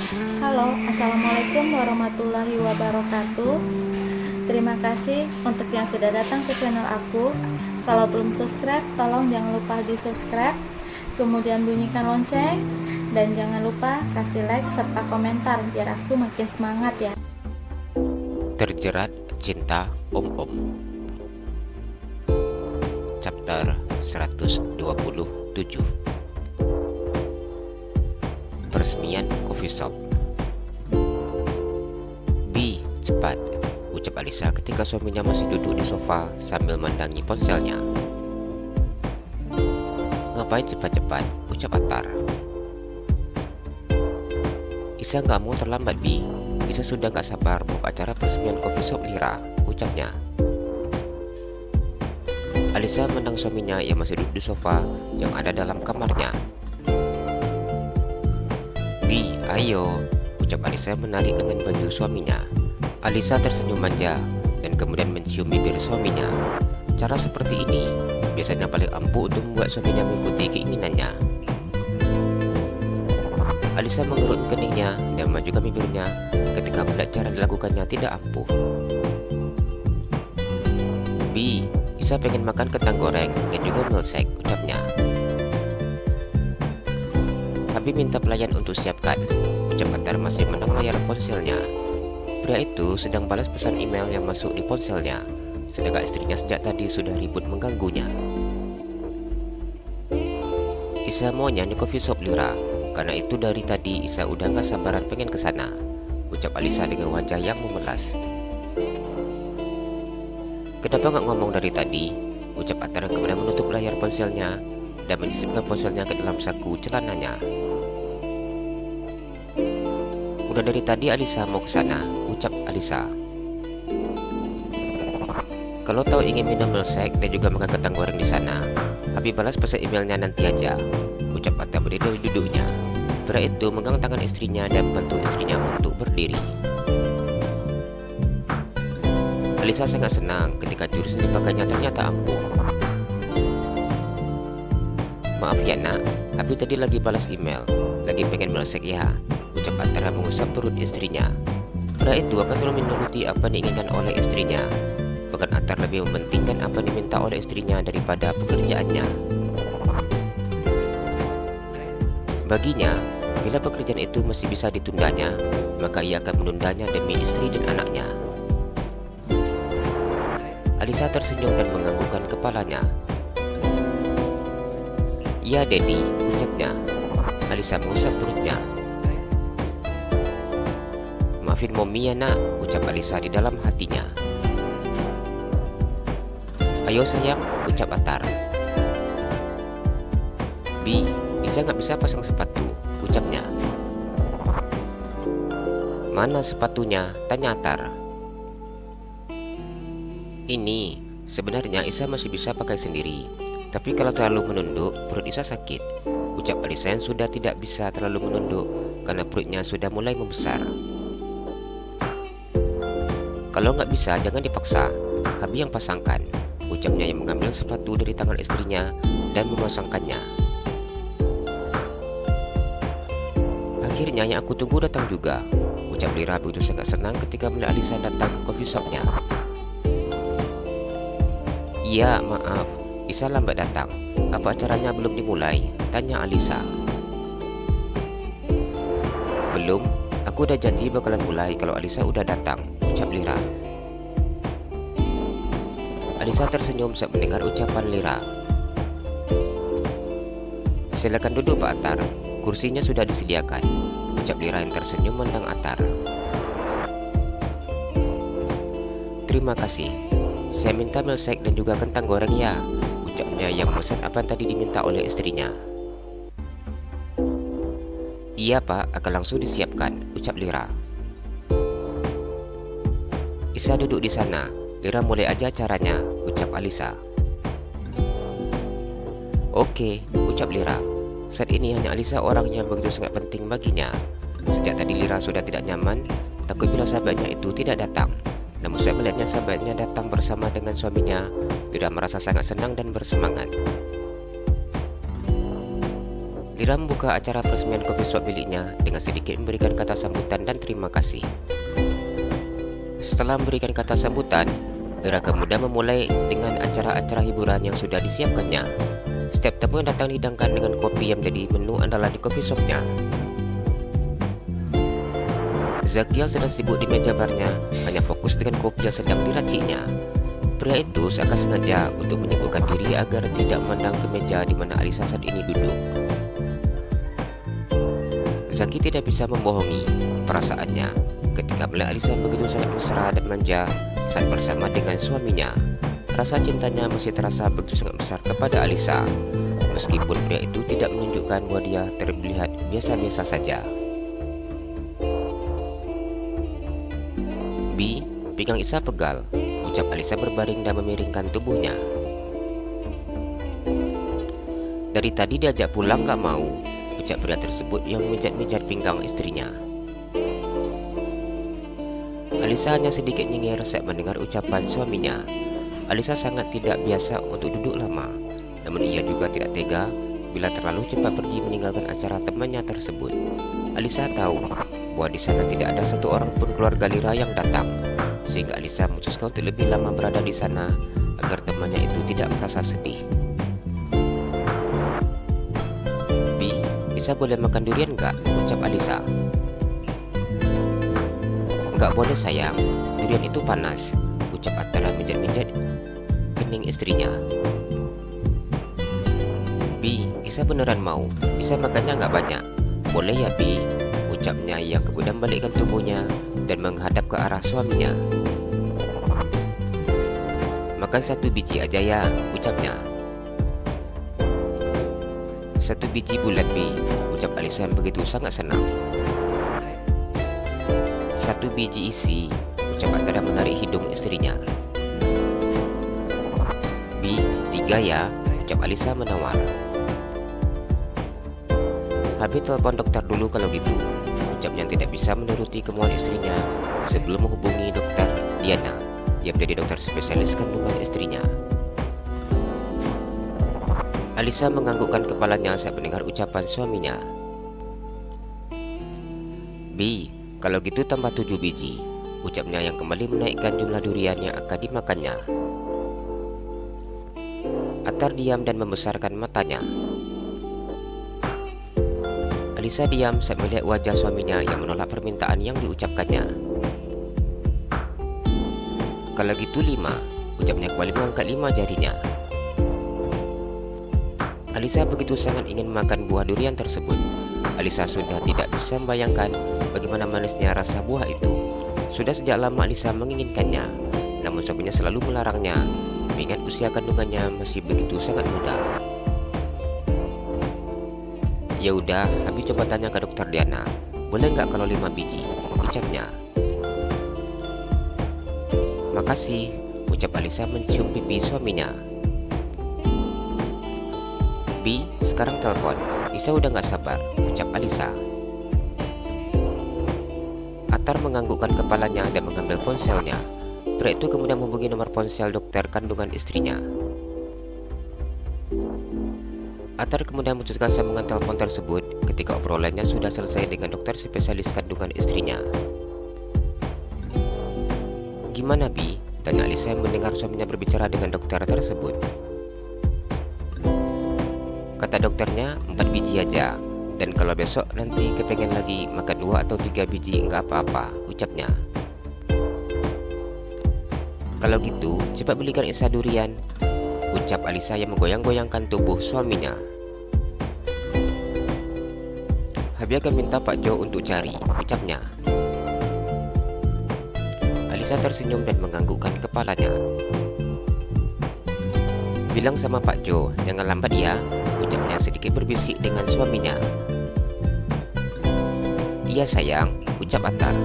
Halo, Assalamualaikum warahmatullahi wabarakatuh. Terima kasih untuk yang sudah datang ke channel aku. Kalau belum subscribe, tolong jangan lupa di subscribe, kemudian bunyikan lonceng, dan jangan lupa kasih like serta komentar biar aku makin semangat ya. Terjerat Cinta Om-Om, Chapter 127. Peresmian coffee shop. Bi, cepat, ucap Alisa ketika suaminya masih duduk di sofa sambil mendangi ponselnya. Ngapain cepat-cepat, ucap Atar. Isa nggak mau terlambat, Bi. Isa sudah nggak sabar mau ke acara peresmian coffee shop Lira, ucapnya. Alisa menendang suaminya yang masih duduk di sofa yang ada dalam kamarnya. Bi, ayo, ucap Alisa menarik dengan baju suaminya. Alisa tersenyum manja dan kemudian mencium bibir suaminya. Cara seperti ini biasanya paling ampuh untuk membuat suaminya mengikuti keinginannya. Alisa mengerut keningnya dan memajukan bibirnya ketika melihat cara dilakukannya tidak ampuh. Bi, Isa pengen makan kentang goreng dan juga milkshake, ucapnya. Habib minta pelayan untuk siapkan, ucap Atar masih menang layar ponselnya. Pria itu sedang balas pesan email yang masuk di ponselnya, sedangkan istrinya sejak tadi sudah ribut mengganggunya. Isa maunya di coffee shop Lira, karena itu dari tadi Isa udah gak sabaran pengen kesana, ucap Alisa dengan wajah yang memelas. Kenapa gak ngomong dari tadi, ucap Atar kemudian menutup layar ponselnya dan menyisipkan ponselnya ke dalam saku celananya. Udah dari tadi Alisa mau ke sana, ucap Alisa. Kalau tahu ingin minum milkshake dan juga makan kentang goreng di sana, Habib balas pesan emailnya nanti aja, ucap Atta berdiri dari duduknya. Pria itu megang tangan istrinya dan membantu istrinya untuk berdiri. Alisa sangat senang ketika jurus yang dipakainya ternyata ampuh. Maaf ya nak, Habib tadi lagi balas email, lagi pengen milkshake ya, ucap Antara mengusap perut istrinya. Pria itu akan selalu menuruti apa yang diinginkan oleh istrinya. Bahkan Antar lebih mementingkan apa yang diminta oleh istrinya daripada pekerjaannya. Baginya, bila pekerjaan itu masih bisa ditundanya, maka ia akan menundanya demi istri dan anaknya. Alisa tersenyum dan menganggukkan kepalanya. Ya Dedi, ucapnya. Alisa mengusap perutnya. Maafin Mommy ya nak, ucap Alisa di dalam hatinya. Ayo sayang, ucap Atar. Bi, Isa nggak bisa pasang sepatu, ucapnya. Mana sepatunya, tanya Atar. Ini, sebenarnya Isa masih bisa pakai sendiri, tapi kalau terlalu menunduk, perut Isa sakit, ucap Alisa yang sudah tidak bisa terlalu menunduk karena perutnya sudah mulai membesar. Kalau nggak bisa, jangan dipaksa, Habib yang pasangkan, ucapnya yang mengambil sepatu dari tangan istrinya dan memasangkannya. Akhirnya yang aku tunggu datang juga, ucap Lira begitu sangat senang ketika melihat Alisa datang ke coffee shopnya. Iya, maaf, Isa lambat datang. Apa acaranya belum dimulai? Tanya Alisa. Belum, aku udah janji bakalan mulai kalau Alisa udah datang, ucap Lira. Alisa tersenyum saat mendengar ucapan Lira. Silakan duduk Pak Atar, kursinya sudah disediakan, ucap Lira yang tersenyum memandang Atar. Terima kasih, saya minta milkshake dan juga kentang goreng ya, ucapnya yang memesan apa yang tadi diminta oleh istrinya. Iya Pak, akan langsung disiapkan, ucap Lira. Isa duduk di sana, Lira mulai aja acaranya, ucap Alisa. Oke, ucap Lira. Saat ini hanya Alisa orang yang begitu sangat penting baginya. Sejak tadi Lira sudah tidak nyaman, takut bila sahabatnya itu tidak datang. Namun saat melihatnya sahabatnya datang bersama dengan suaminya, Lira merasa sangat senang dan bersemangat. Lira membuka acara peresmian kopi shop miliknya dengan sedikit memberikan kata sambutan dan terima kasih. Setelah memberikan kata sambutan, Lira kemudian memulai dengan acara-acara hiburan yang sudah disiapkannya. Setiap tamu yang datang dihidangkan dengan kopi yang menjadi menu andalan di kopi shopnya. Zaki yang sedang sibuk di meja barnya hanya fokus dengan kopi yang sedang diraciknya. Pria itu seakan sengaja untuk menyibukkan diri agar tidak memandang ke meja di mana Alisa saat ini duduk. Zaki tidak bisa membohongi perasaannya ketika melihat Alisa begitu sangat mesra dan manja saat bersama dengan suaminya. Rasa cintanya masih terasa begitu sangat besar kepada Alisa, meskipun pria itu tidak menunjukkan bahwa dia terlihat biasa-biasa saja. Bi, pinggang Isa pegal, ucap Alisa berbaring dan memiringkan tubuhnya. Dari tadi diajak pulang gak mau, ucap pria tersebut yang memijat-mijat pinggang istrinya. Alisa hanya sedikit nyengir saat mendengar ucapan suaminya. Alisa sangat tidak biasa untuk duduk lama, namun ia juga tidak tega bila terlalu cepat pergi meninggalkan acara temannya tersebut. Alisa tahu bahwa di sana tidak ada satu orang pun keluarga Lira yang datang, sehingga Alisa memutuskan untuk lebih lama berada di sana agar temannya itu tidak merasa sedih. Bi, bisa boleh makan durian nggak? Ucap Alisa. Nggak boleh sayang, durian itu panas, ucap Atara mijat-mijat kening istrinya. Bi, Isa beneran mau, Isa makannya nggak banyak. Boleh ya Bi, ucapnya yang kemudian balikkan tubuhnya dan menghadap ke arah suaminya. Makan 1 biji aja ya, ucapnya. 1 biji bulat Bi, ucap Alisa begitu sangat senang. 1 biji isi, ucap Atara menarik hidung istrinya. Bi, 3 ya, ucap Alisa menawar. Habis telepon dokter dulu kalau gitu, ucapnya tidak bisa menuruti kemauan istrinya sebelum menghubungi dokter Diana yang menjadi dokter spesialis kandungan istrinya. Alisa menganggukkan kepalanya saat mendengar ucapan suaminya. Bi, kalau gitu tambah 7 biji, ucapnya yang kembali menaikkan jumlah durian yang akan dimakannya. Atar diam dan membesarkan matanya. Alisa diam saat melihat wajah suaminya yang menolak permintaan yang diucapkannya. Kalau gitu 5, ucapnya kembali mengangkat 5 jarinya. Alisa begitu sangat ingin makan buah durian tersebut. Alisa sudah tidak bisa membayangkan bagaimana manisnya rasa buah itu. Sudah sejak lama Alisa menginginkannya, namun suaminya selalu melarangnya, mengingat usia kandungannya masih begitu sangat muda. Ya udah, Abi coba tanya ke dokter Diana, boleh nggak kalau 5 biji, ucapnya. Makasih, ucap Alisa mencium pipi suaminya. Bi, sekarang telepon, Isa udah nggak sabar, ucap Alisa. Atar menganggukkan kepalanya dan mengambil ponselnya. Pria itu kemudian menghubungi nomor ponsel dokter kandungan istrinya. Atar kemudian memutuskan sambungan telepon tersebut ketika obrolannya sudah selesai dengan dokter spesialis kandungan istrinya. Gimana Bi? Tanya Alisa mendengar suaminya berbicara dengan dokter tersebut. Kata dokternya 4 biji aja, dan kalau besok nanti kepengen lagi makan 2 atau 3 biji nggak apa-apa, ucapnya. Kalau gitu, cepat belikan Isa durian, ucap Alisa yang menggoyang-goyangkan tubuh suaminya. Habis akan minta Pak Jo untuk cari, ucapnya. Alisa tersenyum dan menganggukkan kepalanya. Bilang sama Pak Jo, jangan lambat ya, ucapnya sedikit berbisik dengan suaminya. Iya sayang, ucap Atar.